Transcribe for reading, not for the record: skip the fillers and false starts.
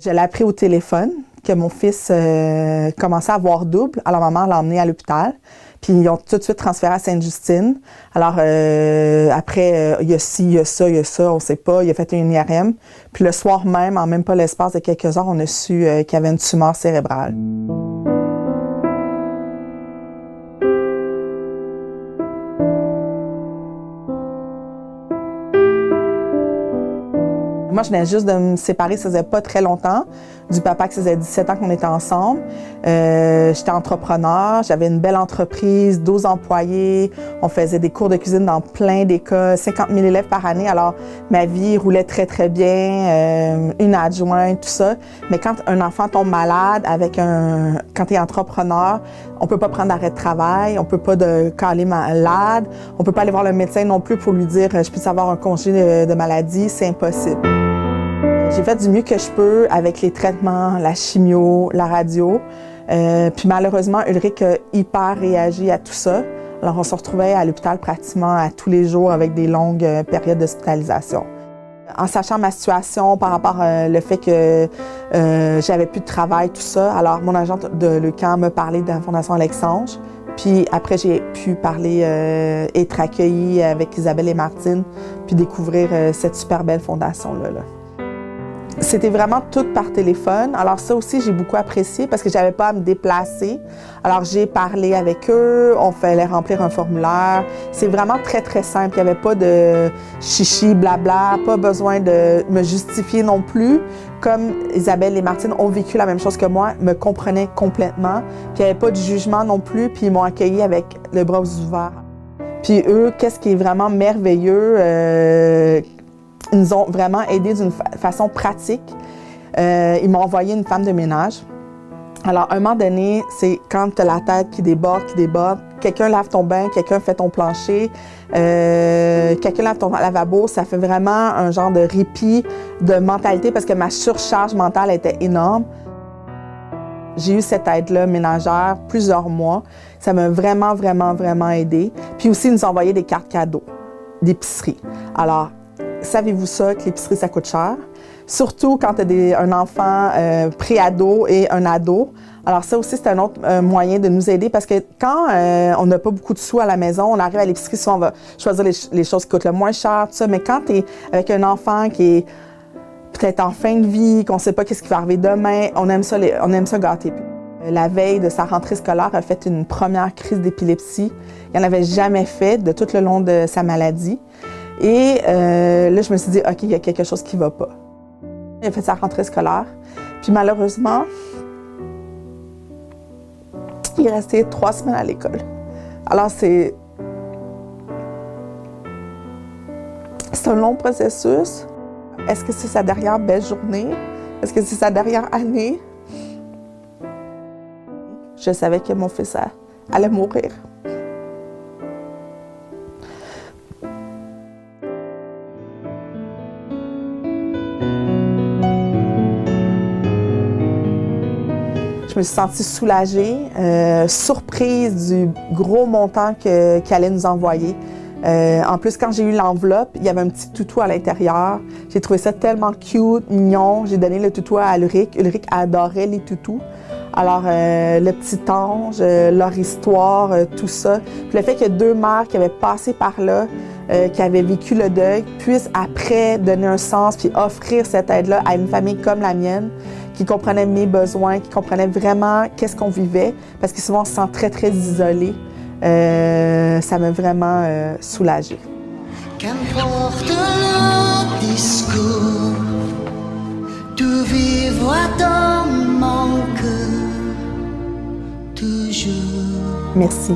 Je l'ai appris au téléphone que mon fils commençait à avoir double. Alors, maman l'a emmené à l'hôpital. Puis, ils ont tout de suite transféré à Sainte-Justine. Alors, après, il y a ci, il y a ça, on ne sait pas. Il a fait une IRM. Puis, le soir même, en même pas l'espace de quelques heures, on a su qu'il y avait une tumeur cérébrale. Moi, je venais juste de me séparer, ça faisait pas très longtemps, du papa qui faisait 17 ans qu'on était ensemble. J'étais entrepreneur, j'avais une belle entreprise, 12 employés, on faisait des cours de cuisine dans plein d'écoles, 50 000 élèves par année. Alors, ma vie roulait très, très bien, une adjointe, tout ça. Mais quand un enfant tombe malade, quand tu es entrepreneur, on peut pas prendre d'arrêt de travail, on peut pas caler malade, on peut pas aller voir le médecin non plus pour lui dire « je peux avoir un congé de maladie », c'est impossible. J'ai fait du mieux que je peux avec les traitements, la chimio, la radio. Puis malheureusement, Ulrich a hyper réagi à tout ça. Alors on se retrouvait à l'hôpital pratiquement à tous les jours avec des longues périodes d'hospitalisation. En sachant ma situation par rapport au fait que j'avais plus de travail, tout ça, alors mon agente de Leucan m'a parlé de la Fondation Alexandre. Puis après, j'ai pu parler, être accueillie avec Isabelle et Martine, puis découvrir cette super belle fondation-là. C'était vraiment tout par téléphone. Alors ça aussi, j'ai beaucoup apprécié parce que j'avais pas à me déplacer. Alors j'ai parlé avec eux, on fallait remplir un formulaire. C'est vraiment très, très simple. Il n'y avait pas de chichi, blabla, pas besoin de me justifier non plus. Comme Isabelle et Martine ont vécu la même chose que moi, me comprenaient complètement. Puis il n'y avait pas de jugement non plus, puis ils m'ont accueilli avec les bras ouverts. Puis eux, qu'est-ce qui est vraiment merveilleux, ils nous ont vraiment aidés d'une façon pratique. Ils m'ont envoyé une femme de ménage. Alors, à un moment donné, c'est quand tu as la tête qui déborde, quelqu'un lave ton bain, quelqu'un fait ton plancher, quelqu'un lave ton lavabo, ça fait vraiment un genre de répit de mentalité parce que ma surcharge mentale était énorme. J'ai eu cette aide-là ménagère plusieurs mois. Ça m'a vraiment, vraiment, vraiment aidée. Puis aussi, ils nous ont envoyé des cartes cadeaux d'épicerie. Alors, savez-vous ça, que l'épicerie, ça coûte cher? Surtout quand tu as un enfant pré-ado et un ado. Alors ça aussi, c'est un autre moyen de nous aider parce que quand on n'a pas beaucoup de sous à la maison, on arrive à l'épicerie, souvent on va choisir les choses qui coûtent le moins cher, tout ça. Mais quand tu es avec un enfant qui est peut-être en fin de vie, qu'on ne sait pas qu'est-ce qui va arriver demain, on aime ça gâter. La veille de sa rentrée scolaire, elle a fait une première crise d'épilepsie. Il n'en avait jamais fait de tout le long de sa maladie. Et là, je me suis dit, OK, il y a quelque chose qui ne va pas. Il a fait sa rentrée scolaire. Puis malheureusement, il est resté 3 semaines à l'école. Alors, c'est un long processus. Est-ce que c'est sa dernière belle journée? Est-ce que c'est sa dernière année? Je savais que mon fils allait mourir. Je me suis sentie soulagée, surprise du gros montant qu'il allait nous envoyer. En plus, quand j'ai eu l'enveloppe, il y avait un petit toutou à l'intérieur. J'ai trouvé ça tellement cute, mignon. J'ai donné le toutou à Ulrich. Ulrich adorait les toutous. Alors, le petit ange, leur histoire, tout ça. Puis le fait que 2 mères qui avaient passé par là, qui avaient vécu le deuil, puissent après donner un sens puis offrir cette aide-là à une famille comme la mienne, qui comprenait mes besoins, qui comprenait vraiment qu'est-ce qu'on vivait, parce que souvent on se sent très, très isolé. Ça m'a vraiment soulagée. Qu'importe le discours, tout vivre dans mon cœur, toujours. Merci.